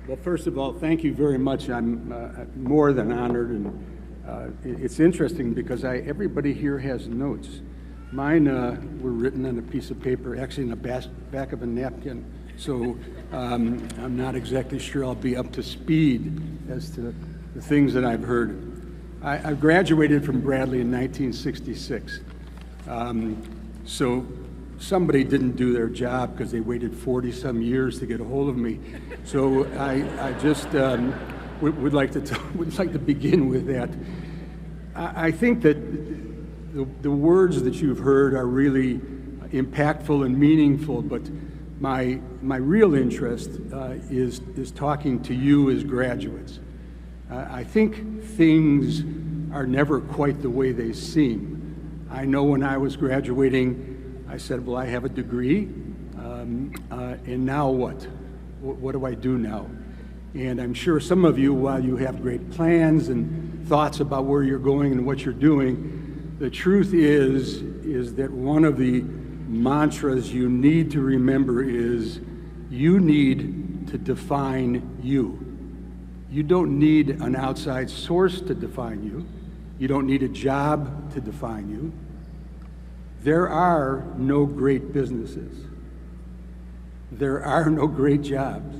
Well, first of all, thank you very much. I'm more than honored, and it's interesting because everybody here has notes. Mine were written on a piece of paper, actually in the back of a napkin, so I'm not exactly sure I'll be up to speed as to the things that I've heard. I graduated from Bradley in 1966, so somebody didn't do their job because they waited 40-some years to get a hold of me. So I just would like to begin with that. I think that the words that you've heard are really impactful and meaningful, but my real interest is talking to you as graduates. I think things are never quite the way they seem. I know when I was graduating, I said, well, I have a degree, and now what? What do I do now? And I'm sure some of you, while you have great plans and thoughts about where you're going and what you're doing, the truth is that one of the mantras you need to remember is you need to define you. You don't need an outside source to define you. You don't need a job to define you. There are no great businesses. There are no great jobs.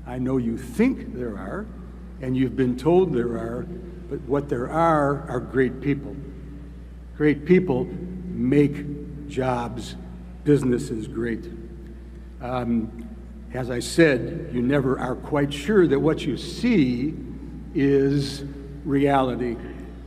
I know you think there are, and you've been told there are, but what there are great people. Great people make jobs, businesses great. As I said, you never are quite sure that what you see is reality.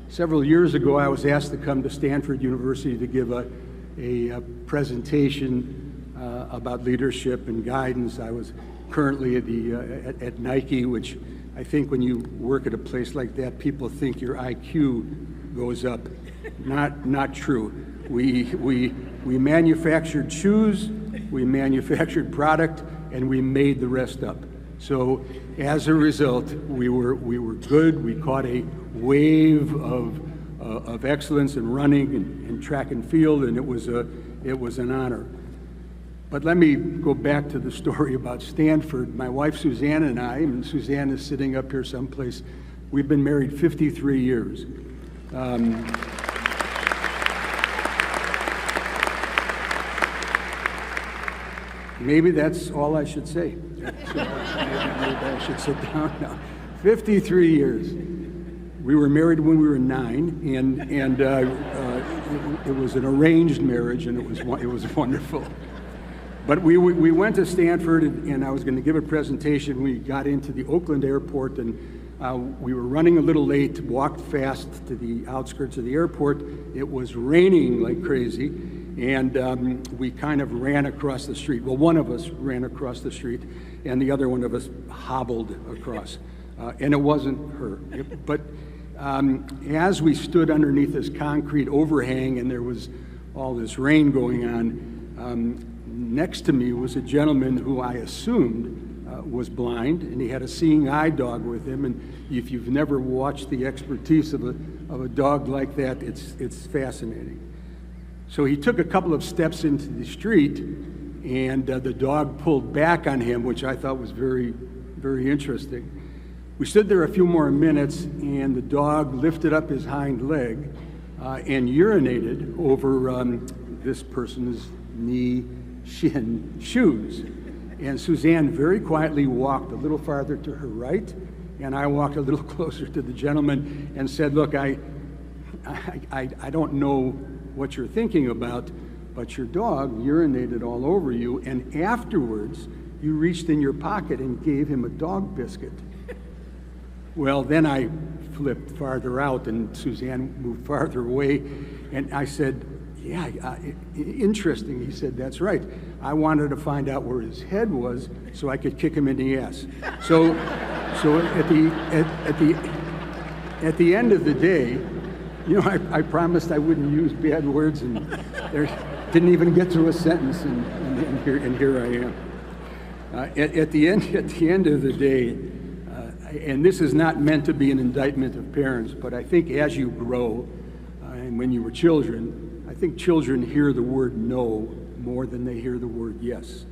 Several years ago, I was asked to come to Stanford University to give a presentation about leadership and guidance. I was currently at Nike, which I think when you work at a place like that, people think your IQ goes up. Not true. We manufactured shoes, we manufactured product, and we made the rest up. So as a result, we were good. We caught a wave of excellence in running and track and field, and it was an honor. But let me go back to the story about Stanford. My wife Suzanne and I, and Suzanne is sitting up here someplace, we've been married 53 years. Maybe that's all I should say. Maybe I should sit down now. 53 years. We were married when we were 9, and it was an arranged marriage, and it was wonderful. But we went to Stanford, and I was going to give a presentation. We got into the Oakland airport, and we were running a little late, walked fast to the outskirts of the airport. It was raining like crazy, and we kind of ran across the street. Well, one of us ran across the street, and the other one of us hobbled across. And it wasn't her. But as we stood underneath this concrete overhang, and there was all this rain going on, next to me was a gentleman who I assumed was blind, and he had a seeing eye dog with him. And if you've never watched the expertise of a dog like that, it's fascinating. So he took a couple of steps into the street, and the dog pulled back on him, which I thought was very, very interesting. We stood there a few more minutes, and the dog lifted up his hind leg and urinated over this person's knee, shin, shoes. And Suzanne very quietly walked a little farther to her right, and I walked a little closer to the gentleman and said, look, I don't know what you're thinking about, but your dog urinated all over you, and afterwards you reached in your pocket and gave him a dog biscuit. Well, then I flipped farther out, and Suzanne moved farther away, and I said, yeah, interesting. He said, that's right. I wanted to find out where his head was so I could kick him in the ass. So at the end of the day, you know, I promised I wouldn't use bad words, and there didn't even get through a sentence, and here I am. At the end of the day, and this is not meant to be an indictment of parents, but I think as you grow, and when you were children, I think children hear the word no more than they hear the word yes.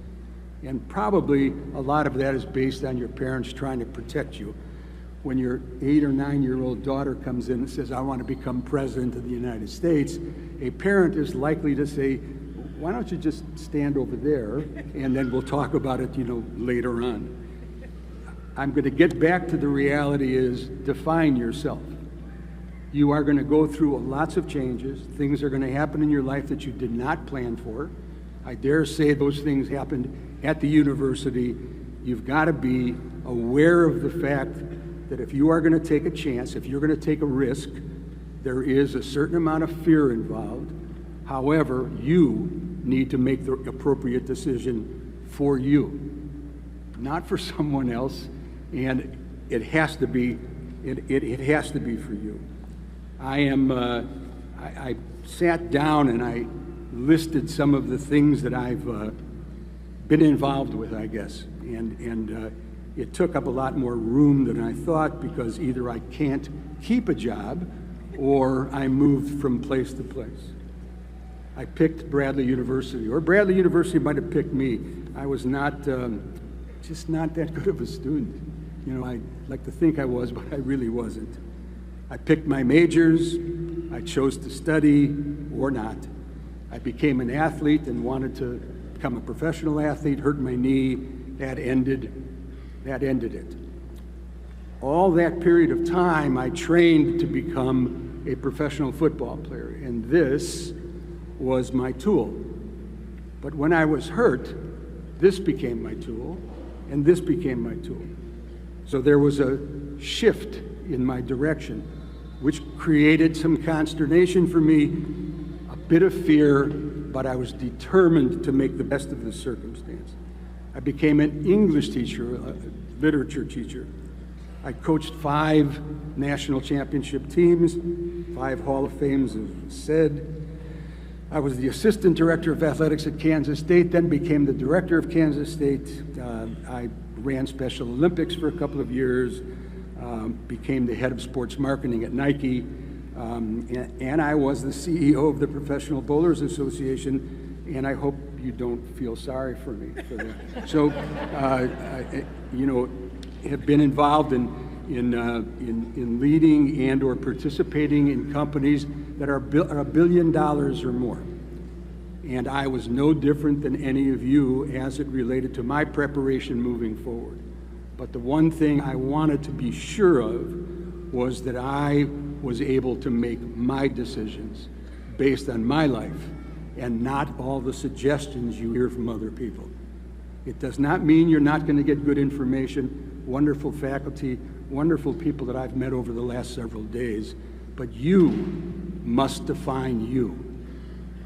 And probably a lot of that is based on your parents trying to protect you. When your 8 or 9-year-old daughter comes in and says, I want to become president of the United States, a parent is likely to say, why don't you just stand over there and then we'll talk about it, later on. I'm going to get back to the reality is define yourself. You are going to go through lots of changes. Things are going to happen in your life that you did not plan for. I dare say those things happened at the university. You've got to be aware of the fact that if you are going to take a chance, if you're going to take a risk, there is a certain amount of fear involved. However, you need to make the appropriate decision for you, not for someone else, and it has to be for you. I sat down and I listed some of the things that I've been involved with, I guess, and it took up a lot more room than I thought because either I can't keep a job or I moved from place to place. I picked Bradley University, or Bradley University might have picked me. I was just not that good of a student. I like to think I was, but I really wasn't. I picked my majors. I chose to study or not. I became an athlete and wanted to become a professional athlete, hurt my knee. That ended it. All that period of time, I trained to become a professional football player, and this was my tool. But when I was hurt, this became my tool, and this became my tool. So there was a shift in my direction, which created some consternation for me, a bit of fear, but I was determined to make the best of the circumstance. I became an English teacher, a literature teacher. I coached 5 national championship teams, 5 Hall of Fames, as said. I was the assistant director of athletics at Kansas State, then became the director of Kansas State. I ran Special Olympics for a couple of years, became the head of sports marketing at Nike, and I was the CEO of the Professional Bowlers Association, and I hope you don't feel sorry for me for that. So, have been involved in leading and or participating in companies that are $1 billion or more. And I was no different than any of you as it related to my preparation moving forward. But the one thing I wanted to be sure of was that I was able to make my decisions based on my life and not all the suggestions you hear from other people. It does not mean you're not going to get good information, wonderful faculty, wonderful people that I've met over the last several days, but you must define you.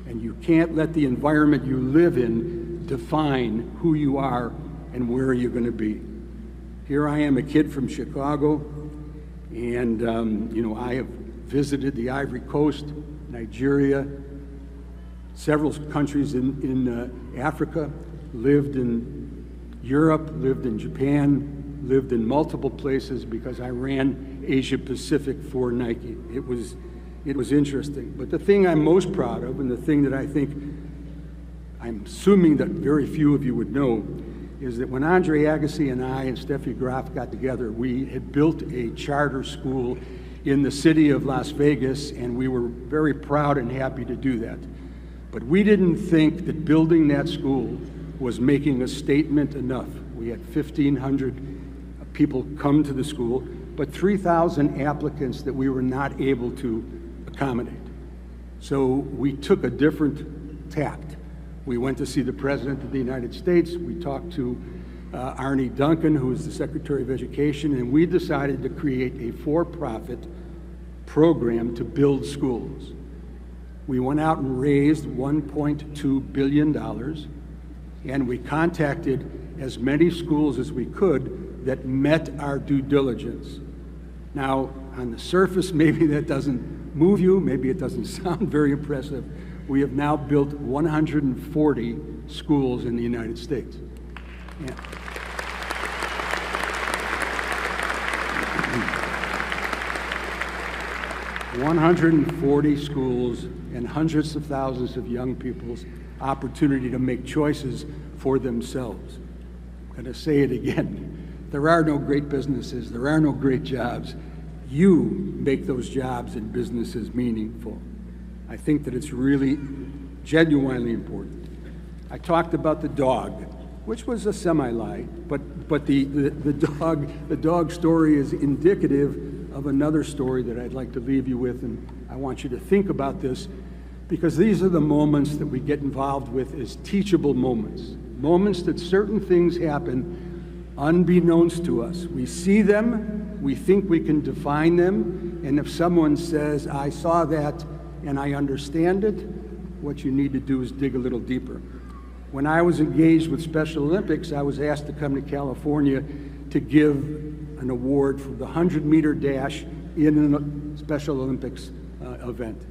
And you can't let the environment you live in define who you are and where you're going to be. Here I am, a kid from Chicago, and I have visited the Ivory Coast, Nigeria, several countries in Africa, lived in Europe, lived in Japan, lived in multiple places because I ran Asia Pacific for Nike. It was interesting. But the thing I'm most proud of, and the thing that I think, I'm assuming that very few of you would know, is that when Andre Agassi and I and Steffi Graf got together, we had built a charter school in the city of Las Vegas, and we were very proud and happy to do that. But we didn't think that building that school was making a statement enough. We had 1,500 people come to the school, but 3,000 applicants that we were not able to accommodate. So we took a different tact. We went to see the President of the United States. We talked to Arnie Duncan, who is the Secretary of Education, and we decided to create a for-profit program to build schools. We went out and raised $1.2 billion, and we contacted as many schools as we could that met our due diligence. Now, on the surface, maybe that doesn't move you, maybe it doesn't sound very impressive. We have now built 140 schools in the United States. Yeah. 140 schools and hundreds of thousands of young people's opportunity to make choices for themselves. going to say it again. There are no great businesses. There are no great jobs. You make those jobs and businesses meaningful. I think that it's really genuinely important. I talked about the dog, which was a semi-lie, but the dog story is indicative of another story that I'd like to leave you with, and I want you to think about this, because these are the moments that we get involved with as teachable moments, moments that certain things happen unbeknownst to us. We see them, we think we can define them, and if someone says, I saw that and I understand it, what you need to do is dig a little deeper. When I was engaged with Special Olympics, I was asked to come to California to give an award for the 100-meter dash in a Special Olympics event.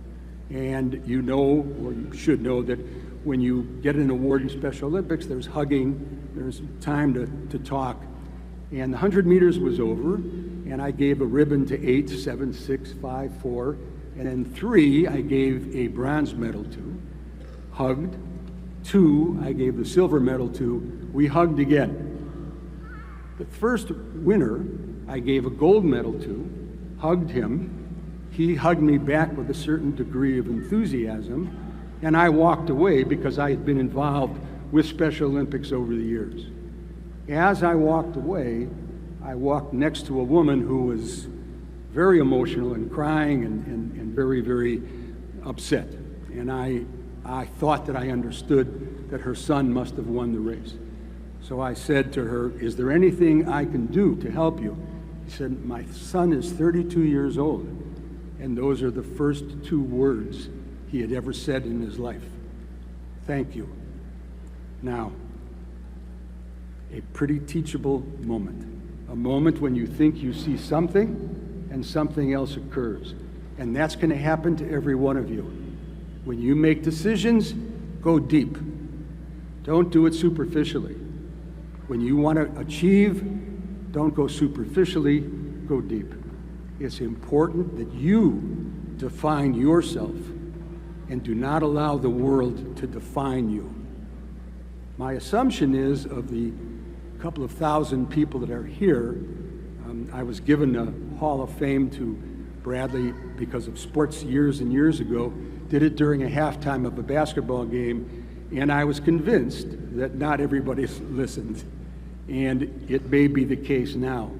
And you know, or you should know, that when you get an award in Special Olympics, there's hugging, there's time to talk. And the 100 meters was over, and I gave a ribbon to 8, 7, 6, 5, 4, and then 3 I gave a bronze medal to, hugged. 2 I gave the silver medal to, we hugged again. The first winner I gave a gold medal to, hugged him. He hugged me back with a certain degree of enthusiasm, and I walked away because I had been involved with Special Olympics over the years. As I walked away, I walked next to a woman who was very emotional and crying and very, very upset. And I thought that I understood that her son must have won the race. So I said to her, is there anything I can do to help you? She said, my son is 32 years old, and those are the first 2 words he had ever said in his life. Thank you. Now, a pretty teachable moment. A moment when you think you see something and something else occurs. And that's going to happen to every one of you. When you make decisions, go deep. Don't do it superficially. When you want to achieve, don't go superficially, go deep. It's important that you define yourself and do not allow the world to define you. My assumption is, of the couple of thousand people that are here, I was given a Hall of Fame to Bradley because of sports years and years ago, did it during a halftime of a basketball game, and I was convinced that not everybody listened, and it may be the case now.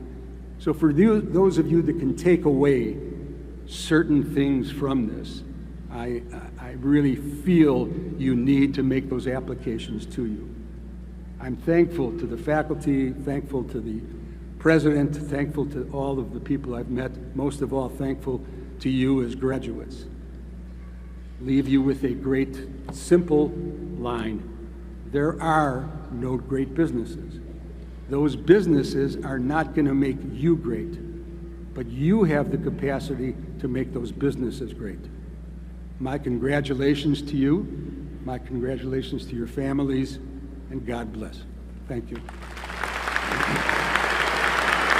So for those of you that can take away certain things from this, I really feel you need to make those applications to you. I'm thankful to the faculty, thankful to the president, thankful to all of the people I've met, most of all thankful to you as graduates. Leave you with a great, simple line. There are no great businesses. Those businesses are not going to make you great, but you have the capacity to make those businesses great. My congratulations to you, my congratulations to your families, and God bless. Thank you.